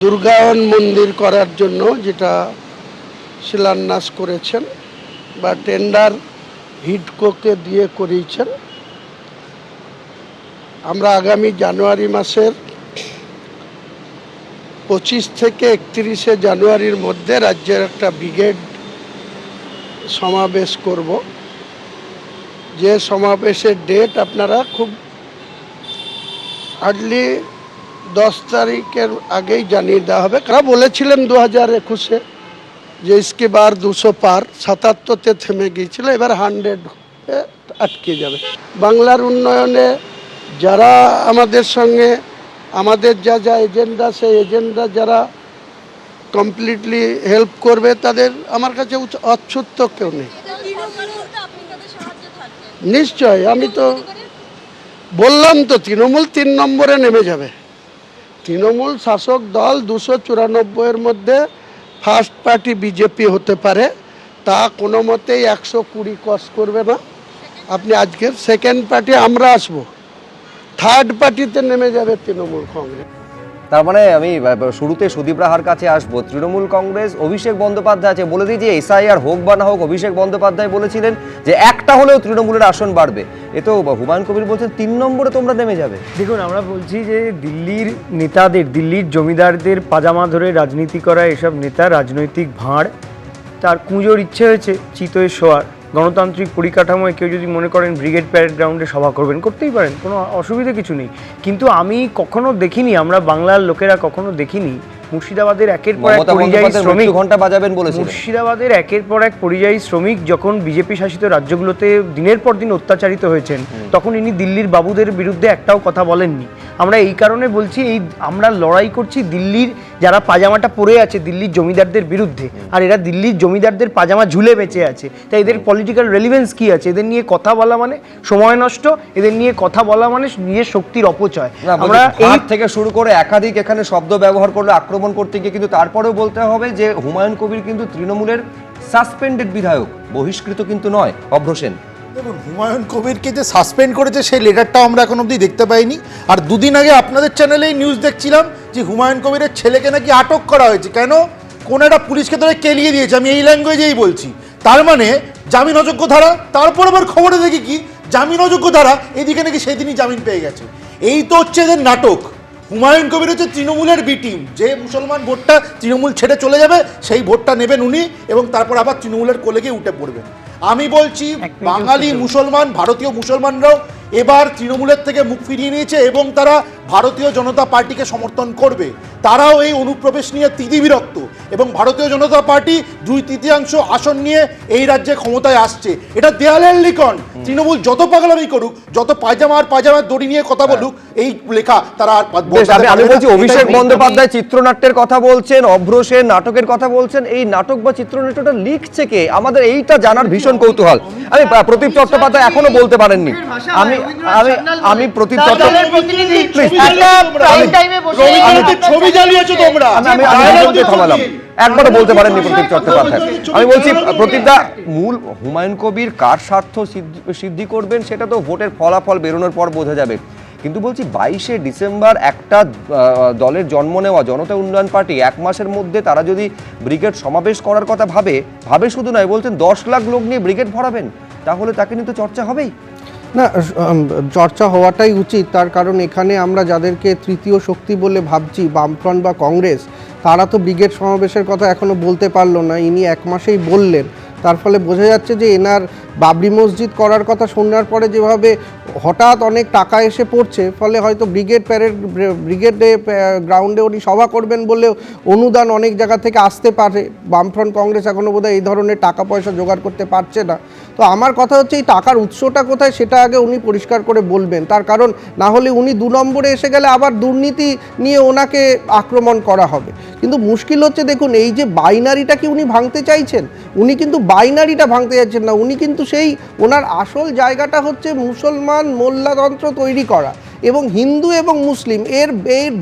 দুর্গায়ন মন্দির করার জন্য যেটা শিলান্যাস করেছেন বা টেন্ডার হিডকোকে দিয়ে করিয়েছেন। আমরা আগামী জানুয়ারি মাসের 25 থেকে 31 জানুয়ারির মধ্যে রাজ্যের একটা ব্রিগেড সমাবেশ করব, যে সমাবেশের ডেট আপনারা খুব আর্লি 10 তারিখের আগেই জানিয়ে দেওয়া হবে। কারা বলেছিলেন 2021-এ যে ইসকে বার 200 পার, 77-তে থেমে গিয়েছিল, এবার 100 আটকে যাবে। বাংলার উন্নয়নে যারা আমাদের সঙ্গে আমাদের যা যা এজেন্ডা, সেই এজেন্ডা যারা কমপ্লিটলি হেল্প করবে তাদের আমার কাছে অচ্ছুত কেউ নেই। নিশ্চয়, আমি তো বললাম তো তৃণমূল 3 নম্বরে নেমে যাবে। তৃণমূল শাসক দল 294-এর মধ্যে ফার্স্ট পার্টি বিজেপি হতে পারে, তা কোনো মতেই 120 ক্রস করবে না। আপনি আজকের সেকেন্ড পার্টি আমরা আসবো, থার্ড পার্টিতে নেমে যাবে তৃণমূল কংগ্রেস। তার মানে আমি শুরুতে সুদীপ রাহার কাছে আসবো। তৃণমূল কংগ্রেস অভিষেক বন্দ্যোপাধ্যায় আছে, বলে দিই যে এসআইআর হোক বা না হোক, অভিষেক বন্দ্যোপাধ্যায় বলেছিলেন যে একটা হলেও তৃণমূলের আসন বাড়বে। এ তো হুমায়ুন কবির বলছেন 3 নম্বরে তোমরা নেমে যাবে। দেখুন, আমরা বলছি যে দিল্লির নেতাদের, দিল্লির জমিদারদের পাজামা ধরে রাজনীতি করা এসব নেতা রাজনৈতিক ভাঁড়। তার কুঁজোর ইচ্ছে হয়েছে চিতয়ে শোয়ার। গণতান্ত্রিক পরিকাঠামোয় কেউ যদি মনে করেন ব্রিগেড প্যারেড গ্রাউন্ডে সভা করবেন, করতেই পারেন, কোনো অসুবিধা কিছু নেই। কিন্তু আমি কখনো দেখিনি, আমরা বাংলার লোকেরা কখনো দেখিনি মুর্শিদাবাদের একের পর এক পরিযায়ী শ্রমিক ঘন্টা বাজাবেন বলেছিলেন। মুর্শিদাবাদের একের পর এক পরিযায়ী শ্রমিক যখন বিজেপি শাসিত রাজ্যগুলোতে দিনের পর দিন অত্যাচারিত হয়েছেন, তখন ইনি দিল্লির বাবুদের বিরুদ্ধে একটাও কথা বলেননি। আমরা এই কারণে বলছি, আমরা লড়াই করছি দিল্লির যারা পাজামাটা পরে আছে দিল্লির জমিদারদের বিরুদ্ধে, আর এরা দিল্লির জমিদারদের পাজামা ঝুলে বেঁচে আছে। তাই এদের পলিটিক্যাল রেলিভেন্স কি আছে? এদের নিয়ে কথা বলা মানে সময় নষ্ট, এদের নিয়ে কথা বলা মানে নিজের শক্তির অপচয়। আমরা এই থেকে শুরু করে একাধিক এখানে শব্দ ব্যবহার করলে আক্রমণ করতে গিয়ে কিন্তু তারপরেও বলতে হবে যে হুমায়ুন কবির কিন্তু তৃণমূলের সাসপেন্ডেড বিধায়ক, বহিষ্কৃত কিন্তু নয়। অভ্রসেন, দেখুন, হুমায়ুন কবিরকে যে সাসপেন্ড করেছে সেই লেটারটাও আমরা এখন অবধি দেখতে পাইনি। আর দুদিন আগে আপনাদের চ্যানেলেই নিউজ দেখছিলাম যে হুমায়ুন কবিরের ছেলেকে নাকি আটক করা হয়েছে। কেন? কোন একটা পুলিশকে ধরে কেলিয়ে দিয়েছে, আমি এই ল্যাঙ্গুয়েজেই বলছি। তার মানে জামিন অযোগ্য ধারা। তারপর আবার খবরে দেখি কি জামিন অযোগ্য ধারা, এদিকে নাকি সেদিনই জামিন পেয়ে গেছে। এই তো হচ্ছে এদের নাটক। হুমায়ুন কবির হচ্ছে তৃণমূলের বি টিম। যে মুসলমান ভোটটা তৃণমূল ছেড়ে চলে যাবে সেই ভোটটা নেবেন উনি, এবং তারপর আবার তৃণমূলের কোলে গিয়ে উঠে পড়বেন। আমি বলছি বাঙালি মুসলমান, ভারতীয় মুসলমানরাও এবার তৃণমূলের থেকে মুখ ফিরিয়ে নিয়েছে এবং তারা ভারতীয় জনতা পার্টিকে সমর্থন করবে। তারাও এই অনুপ্রবেশ নিয়ে তিতিবিরক্ত, এবং ভারতীয় জনতা পার্টি 2/3 আসন নিয়ে এই রাজ্যে ক্ষমতায় আসছে। এটা দেয়ালের লিখন। তৃণমূল যত পাগলামি করুক, যত পায়জামার দড়ি নিয়ে কথা বলুক, এই লেখা তারা আর আমি বলছি অভিষেক বন্দ্যোপাধ্যায় চিত্রনাট্যের কথা বলছেন, অভ্রসেন নাটকের কথা বলছেন। এই নাটক বা চিত্রনাট্যটা লিখছে কে? আমাদের এইটা জানার ভীষণ কৌতূহল। আমি প্রদীপ চট্টোপাধ্যায় এখনো বলতে পারেননি। আমি প্রদীপ একবারও বলতে পারেননি প্রদীপ চট্টোপাধ্যায়। আমি বলছি প্রদীপদা, মূল হুমায়ুন কবির কার স্বার্থ সিদ্ধি করবেন সেটা তো ভোটের ফলাফল বেরোনোর পর বোঝা যাবে। কিন্তু বলছি 22শে ডিসেম্বর একটা দলের জন্ম নেওয়া জনতা উন্নয়ন পার্টি 1 মাসের মধ্যে তারা যদি ব্রিগেড সমাবেশ করার কথা ভাবে শুধু নয়, বলছেন 10 লাখ লোক নিয়ে ব্রিগেড ভরাবেন, তাহলে তাকে নিয়ে তো চর্চা হবেই না। চর্চা হওয়াটাই উচিত, তার কারণ এখানে আমরা যাদেরকে তৃতীয় শক্তি বলে ভাবছি, বামফ্রন্ট বা কংগ্রেস, তারা তো ব্রিগেড সমাবেশের কথা এখনো বলতে পারলো না। ইনি 1 মাসেই বললেন। তার ফলে বোঝা যাচ্ছে যে এনার বাবরি মসজিদ করার কথা শোনার পরে যেভাবে হঠাৎ অনেক টাকা এসে পড়ছে, ফলে হয়তো ব্রিগেডে গ্রাউন্ডে উনি সভা করবেন বলেও অনুদান অনেক জায়গা থেকে আসতে পারে। বামফ্রন্ট কংগ্রেস এখনও বোধহয় এই ধরনের টাকা পয়সা জোগাড় করতে পারছে না। তো আমার কথা হচ্ছে এই টাকার উৎসটা কোথায় সেটা আগে উনি পরিষ্কার করে বলবেন। তার কারণ না হলে উনি 2 নম্বরে এসে গেলে আবার দুর্নীতি নিয়ে ওনাকে আক্রমণ করা হবে। কিন্তু মুশকিল হচ্ছে, দেখুন, এই যে বাইনারিটা কি উনি ভাঙতে চাইছেন? উনি কিন্তু বাইনারিটা ভাঙতে যাচ্ছেন না। উনি কিন্তু সেই ওনার আসল জায়গাটা হচ্ছে মুসলমান মোল্লাতন্ত্র তৈরি করা এবং হিন্দু এবং মুসলিম, এর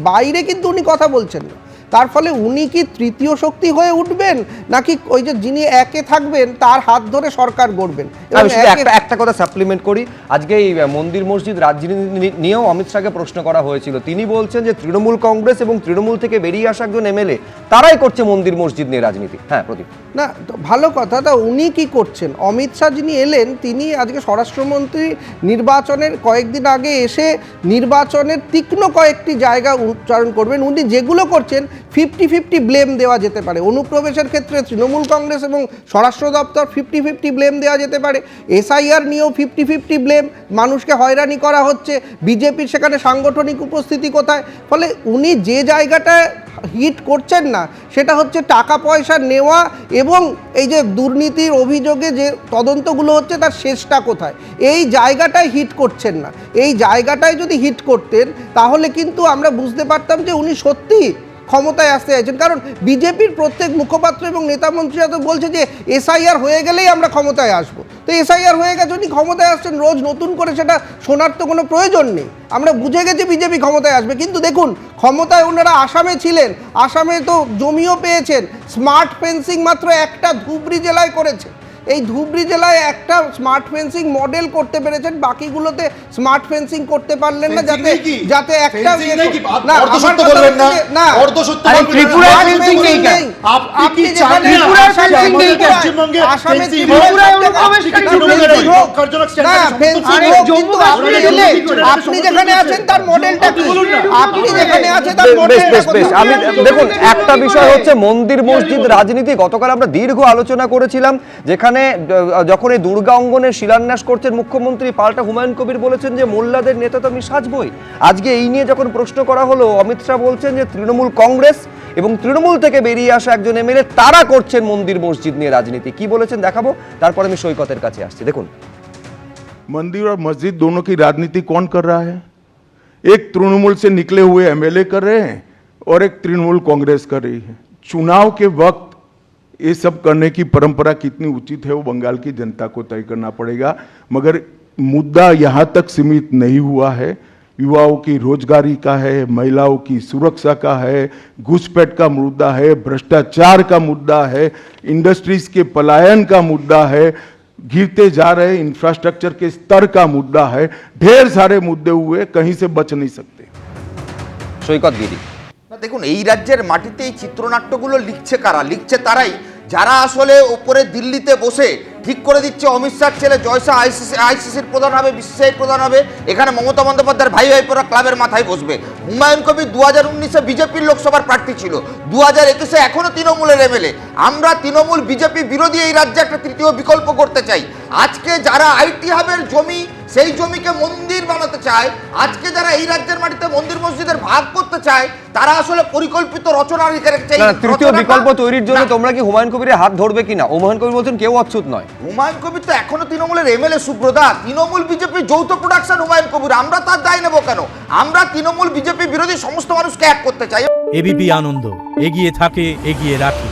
বাইরে কিন্তু উনি কথা বলছেন না। তার ফলে উনি কি তৃতীয় শক্তি হয়ে উঠবেন, নাকি ওই যে যিনি একে থাকবেন তার হাত ধরে সরকার গড়বেন? এবং আমি শুধু একে- একটা কথা সাপ্লিমেন্ট করি। আজকে এই মন্দির মসজিদ রাজনীতি নিয়েও অমিত শাহকে প্রশ্ন করা হয়েছিল। তিনি বলছেন যে তৃণমূল কংগ্রেস এবং তৃণমূল থেকে বেরিয়ে আসা একজন এমএলএ তারাই করছে মন্দির মসজিদ নিয়ে রাজনীতি। হ্যাঁ প্রদীপ। না তো ভালো কথা, তা উনি কি করছেন? অমিত শাহ যিনি এলেন, তিনি আজকে স্বরাষ্ট্রমন্ত্রী নির্বাচনের কয়েকদিন আগে এসে নির্বাচনের তীক্ষ্ণ কয়েকটি জায়গা উচ্চারণ করবেন। উনি যেগুলো করছেন 50-50 ব্লেম দেওয়া যেতে পারে। অনুপ্রবেশের ক্ষেত্রে তৃণমূল কংগ্রেস এবং স্বরাষ্ট্র দপ্তর 50-50 ব্লেম দেওয়া যেতে পারে। এসআইআর নিয়েও 50-50 ব্লেম, মানুষকে হয়রানি করা হচ্ছে, বিজেপির সেখানে সাংগঠনিক উপস্থিতি কোথায়? ফলে উনি যে জায়গাটায় হিট করছেন না সেটা হচ্ছে টাকা পয়সা নেওয়া এবং এই যে দুর্নীতির অভিযোগে যে তদন্তগুলো হচ্ছে তার শেষটা কোথায়, এই জায়গাটায় হিট করছেন না। এই জায়গাটায় যদি হিট করতেন তাহলে কিন্তু আমরা বুঝতে পারতাম যে উনি সত্যি ক্ষমতায় আসতে চাইছেন। কারণ বিজেপির প্রত্যেক মুখপাত্র এবং নেতামন্ত্রীরা তো বলছে যে এসআইআর হয়ে গেলেই আমরা ক্ষমতায় আসবো। তো এসআইআর হয়ে গেছে, উনি ক্ষমতায় আসছেন, রোজ নতুন করে সেটা শোনার তো কোনো প্রয়োজন নেই। আমরা বুঝে গেছি বিজেপি ক্ষমতায় আসবে, কিন্তু দেখুন ক্ষমতায় ওনারা আসামে ছিলেন, আসামে তো জমিও পেয়েছেন। স্মার্ট ফেন্সিং মাত্র একটা ধুবড়ী জেলায় করেছে। এই ধুবড়ী জেলায় একটা স্মার্ট ফেন্সিং মডেল করতে পেরেছেন, বাকিগুলোতে স্মার্ট ফেন্সিং করতে পারলেন না, যাতে যাতে একটা না অর্ধসত্য বলবেন না, না অর্ধসত্য আরে বলবেন না। ত্রিপুরায় fencing নেই কেন? আপনি কি যেখানে চান না ত্রিপুরায় আসামে fencing নেই কেন? পশ্চিমবঙ্গে আসামে fencing ত্রিপুরায় হোক? অনুপ্রবেশকারী আপনি কি ঢুকে তৃণমূলের এই হোক? লক্ষ্যজনক না, স্ট্যান্ডার্ডে fencing আরে হোক, জম্মু কিন্তু আপনি কাশ্মীরে এলে, জম্মু আপনি যেখানে আছেন তার মডেলটা কি? আপনি যেখানে আছেন তার বেশ মডেলটা বেশ বেশ কোথায়? আমি দেখুন একটা বিষয় হচ্ছে মন্দির মসজিদ রাজনীতি। গতকাল আমরা দীর্ঘ আলোচনা করেছিলাম, যেখানে যখন এই দুর্গা অঙ্গনের শিলান্যাস করছেন মুখ্যমন্ত্রী, পাল্টা হুমায়ুন কবির বলেছেন যে মোল্লাদের নেতা তো আমি সাজবই। আজকে এই নিয়ে যখন প্রশ্ন করা হলো, অমিত শাহ বলছেন যে তৃণমূল কংগ্রেস এবং তৃণমূল থেকে বেরিয়ে আসা একজন এমএলএ তারা করছেন মন্দির মসজিদ নিয়ে রাজনীতি। কি বলেছেন দেখাবো, তারপর আমি সৈকতের কাছে আসছি। দেখুন। मंदिर और मस्जिद दोनों की राजनीति कौन कर रहा है? एक तृणमूल से निकले हुए एमएलए कर रहे हैं और एक तृणमूल कांग्रेस कर रही है। चुनाव के वक्त ये सब करने की परंपरा कितनी उचित है वो बंगाल की जनता को तय करना पड़ेगा, मगर मुद्दा यहाँ तक सीमित नहीं हुआ है। युवाओं की रोजगारी का है, महिलाओं की सुरक्षा का है, घुसपैठ का मुद्दा है, भ्रष्टाचार का मुद्दा है, इंडस्ट्रीज के पलायन का मुद्दा है, गिरते जा रहे इंफ्रास्ट्रक्चर के स्तर का मुद्दा है। ढेर सारे मुद्दे हुए, कहीं से बच नहीं सकते। সৈকত গিরি। না দেখুন, এই রাজ্যের মাটিতে এই চিত্রনাট্যগুলো লিখছে কারা? লিখছে তারাই যারা আসলে ওপরে দিল্লিতে বসে ঠিক করে দিচ্ছে অমিত শাহর ছেলে জয়শাহ আইসিসির প্রধান হবে, বিসিসিআই প্রধান হবে, এখানে মমতা বন্দ্যোপাধ্যায়ের ভাই ভাইপোরা ক্লাবের মাথায় বসবে। হুমায়ুন কবির 2019-এ বিজেপির লোকসভার প্রার্থী ছিল, 2021-এ এখনো তৃণমূলের এমএলএ। আমরা তৃণমূল বিজেপি বিরোধী এই রাজ্যে একটা তৃতীয় বিকল্প করতে চাই। আজকে যারা আইটি হাবের জমি, সেই জমিকে মন্দির বানাতে চায়, আজকে যারা এই রাজ্যের মাটিতে মন্দির মসজিদের ভাগ করতে চায়, তারা আসলে পরিকল্পিত রচনা রেখেছে। না, তৃতীয় বিকল্প তৈরির জন্য তোমরা কি হুমায়ুন কবিরের হাত ধরবে কিনা? হুমায়ুন কবির বলছেন কেউ অচ্ছুত নয়। হুমায়ুন কবির তো এখনো তৃণমূলের এমএলএ সুব্রতা, তৃণমূল বিজেপি যৌথ প্রোডাকশন হুমায়ুন কবির। আমরা তার দায় নেব কেন? আমরা তৃণমূল বিজেপি বিরোধী সমস্ত মানুষকে এক করতে চাই। এবিপি আনন্দ এগিয়ে থাকে, এগিয়ে রাখে।